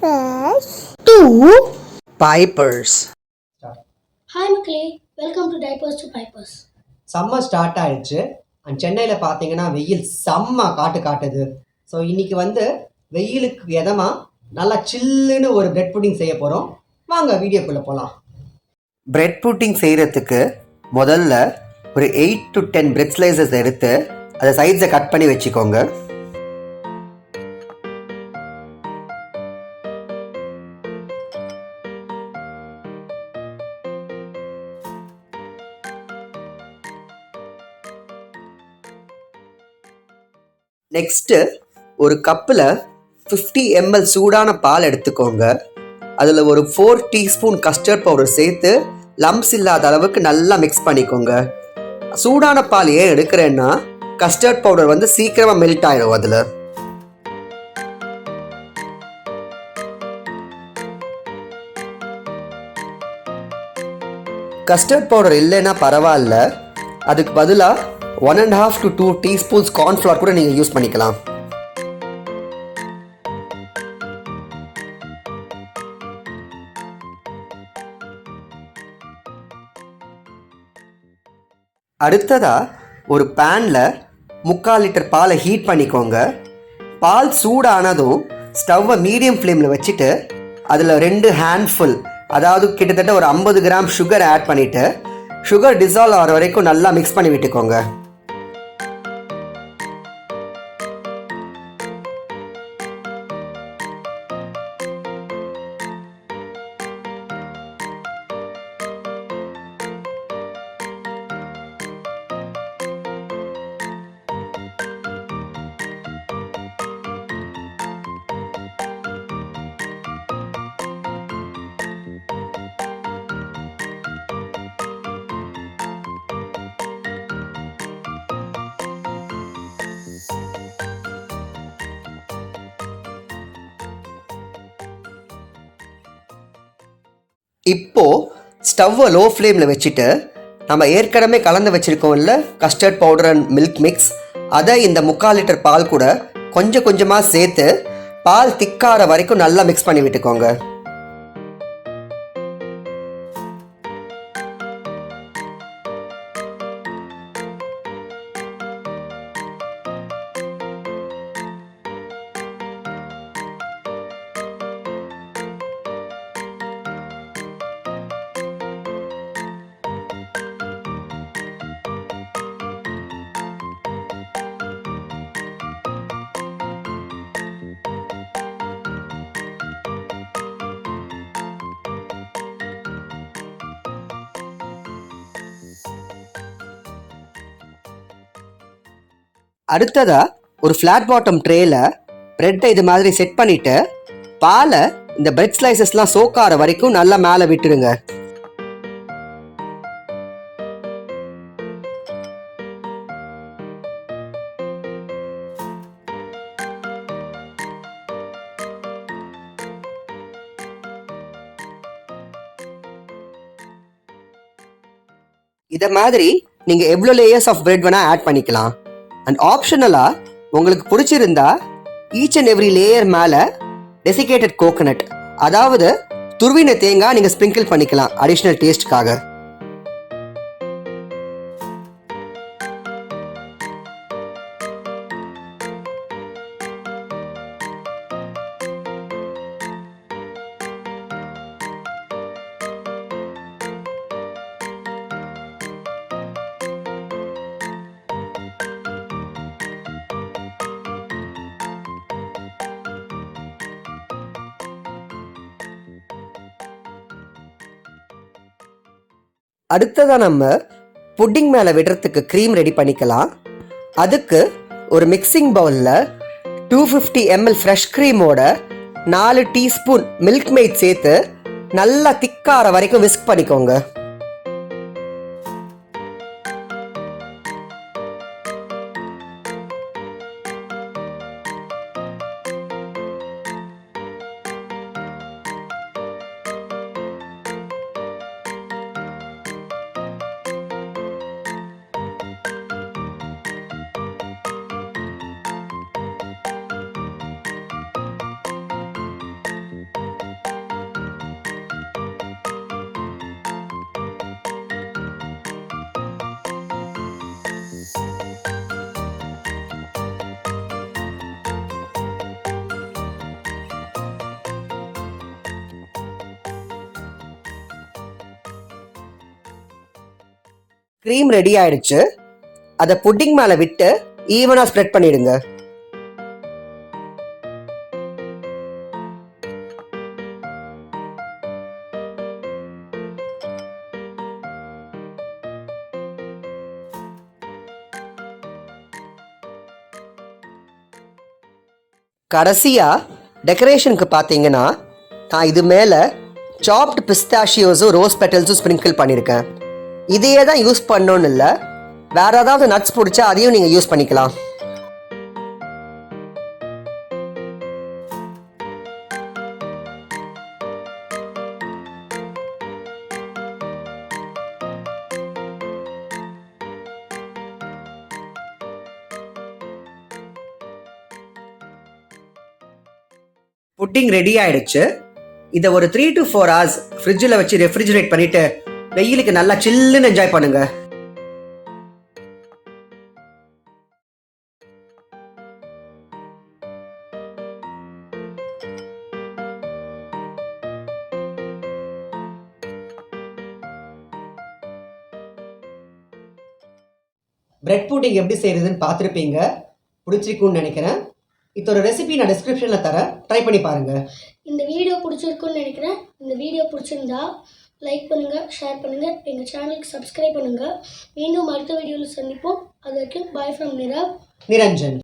diapers. 2 pipers. Hi மக்களே, welcome to diapers to pipers. Summer start ஆயிடுச்சு and சென்னையில் பார்த்தீங்கன்னா வெயில் செம்ம காட்டுது. ஸோ இன்னைக்கு வெயிலுக்கு எதமாக நல்லா சில்லுன்னு ஒரு பிரெட் புட்டிங் செய்ய போகிறோம். வாங்க வீடியோக்குள்ளே போகலாம். பிரெட் புட்டிங் செய்கிறதுக்கு முதல்ல ஒரு 8 to 10 பிரெட் ஸ்லைசஸ் எடுத்து அதை சைட்ஸை கட் பண்ணி வச்சுக்கோங்க. நெக்ஸ்ட்டு ஒரு கப்பில் 50 ml சூடான பால் எடுத்துக்கோங்க. அதில் ஒரு 4 டீஸ்பூன் கஸ்டர்ட் பவுடர் சேர்த்து லம்ப்ஸ் இல்லாத அளவுக்கு நல்லா மிக்ஸ் பண்ணிக்கோங்க. சூடான பால் ஏன் எடுக்கிறேன்னா கஸ்டர்ட் பவுடர் சீக்கிரமாக மெல்ட் ஆயிடும். அதில் கஸ்டர்ட் பவுடர் இல்லைன்னா பரவாயில்ல, அதுக்கு பதிலாக 1.5 to 2 டீஸ்பூன்ஸ் கார்ன்ஃப்ளவர் கூட நீங்கள் யூஸ் பண்ணிக்கலாம். அடுத்ததாக ஒரு பேனில் 3/4 லிட்டர் பாலை ஹீட் பண்ணிக்கோங்க. பால் சூடானதும் ஸ்டவ்வை மீடியம் ஃப்ளேமில் வச்சுட்டு அதில் 2 ஹேண்ட்ஃபுல், அதாவது கிட்டத்தட்ட ஒரு 50 கிராம் சுகர் ஆட் பண்ணிவிட்டு சுகர் டிசால்வ் ஆகிற வரைக்கும் நல்லா மிக்ஸ் பண்ணி விட்டுக்கோங்க. இப்போது ஸ்டவ்வை லோ ஃப்ளேமில் வச்சுட்டு நம்ம ஏற்கனவே கலந்து வச்சுருக்கோம்ல custard powder and milk mix, அதை இந்த 3/4 லிட்டர் பால் கூட கொஞ்சம் கொஞ்சமாக சேர்த்து பால் திக்கார வரைக்கும் நல்லா மிக்ஸ் பண்ணி விட்டுக்கோங்க. அடுத்ததாக ஒரு ஃப்ளாட் பாட்டம் ட்ரேயில் ப்ரெட்டை இது மாதிரி செட் பண்ணிவிட்டு பாலை இந்த பிரெட் ஸ்லைசஸ்லாம் சோக்கார வரைக்கும் நல்லா மேலே விட்டுடுங்க. இதை மாதிரி நீங்கள் எவ்வளோ லேயர்ஸ் ஆஃப் பிரெட் வேணால் ஆட் பண்ணிக்கலாம். அண்ட் ஆப்ஷனலாக உங்களுக்கு பிடிச்சிருந்தா ஈச் அண்ட் எவ்ரி லேயர் மேலே டெசிகேட்டட் கோகனட், அதாவது துருவின தேங்காய் நீங்கள் ஸ்ப்ரிங்கிள் பண்ணிக்கலாம் அடிஷ்னல் டேஸ்ட்டுக்காக. அடுத்ததாக நம்ம புட்டிங் மேலே விடுறதுக்கு க்ரீம் ரெடி பண்ணிக்கலாம். அதுக்கு ஒரு மிக்சிங் பவுலில் 250 ml ஃப்ரெஷ் க்ரீமோட 4 டீஸ்பூன் மில்க் மெய்ட் சேர்த்து நல்லா திக்கார வரைக்கும் விஸ்க் பண்ணிக்கோங்க. க்ரீம் ரெடி ஆயிடுச்சு. அதை புட்டிங் மேலே விட்டு ஈவனாக ஸ்ப்ரெட் பண்ணிடுங்க. கடைசியாக டெக்கரேஷனுக்கு பார்த்தீங்கன்னா நான் இது மேலே சாப்டு பிஸ்தாஷியோஸும் ரோஸ் பெட்டல்ஸும் ஸ்ப்ரிங்கிள் பண்ணியிருக்கேன். இதையே தான் யூஸ் பண்ணணும்னு இல்லை, வேறு ஏதாவது நட்ஸ் பிடிச்சா அதையும் நீங்கள் யூஸ் பண்ணிக்கலாம். புட்டிங் ரெடி ஆயிடுச்சு. இதை ஒரு 3 to 4 hours ஃப்ரிட்ஜில் வச்சு ரெஃப்ரிஜரேட் பண்ணிட்டு வெயிலுக்கு நல்லா சில்லுன்னு என்ஜாய் பண்ணுங்க. பிரெட் புட்டிங் எப்படி செய்யறதுன்னு பார்த்துருப்பீங்க, பிடிச்சிருக்குன்னு நினைக்கிறேன். இதோட ரெசிபி நான் டிஸ்கிரிப்ஷனில் தரேன், ட்ரை பண்ணி பாருங்கள். இந்த வீடியோ பிடிச்சிருக்குன்னு நினைக்கிறேன். இந்த வீடியோ பிடிச்சிருந்தா லைக் பண்ணுங்கள், ஷேர் பண்ணுங்கள், எங்கள் சேனலுக்கு சப்ஸ்கிரைப் பண்ணுங்கள். மீண்டும் அடுத்த வீடியோவில் சந்திப்போம். அது வரைக்கும் பாய் ஃப்ரம் நிரவ், நிரஞ்சன்.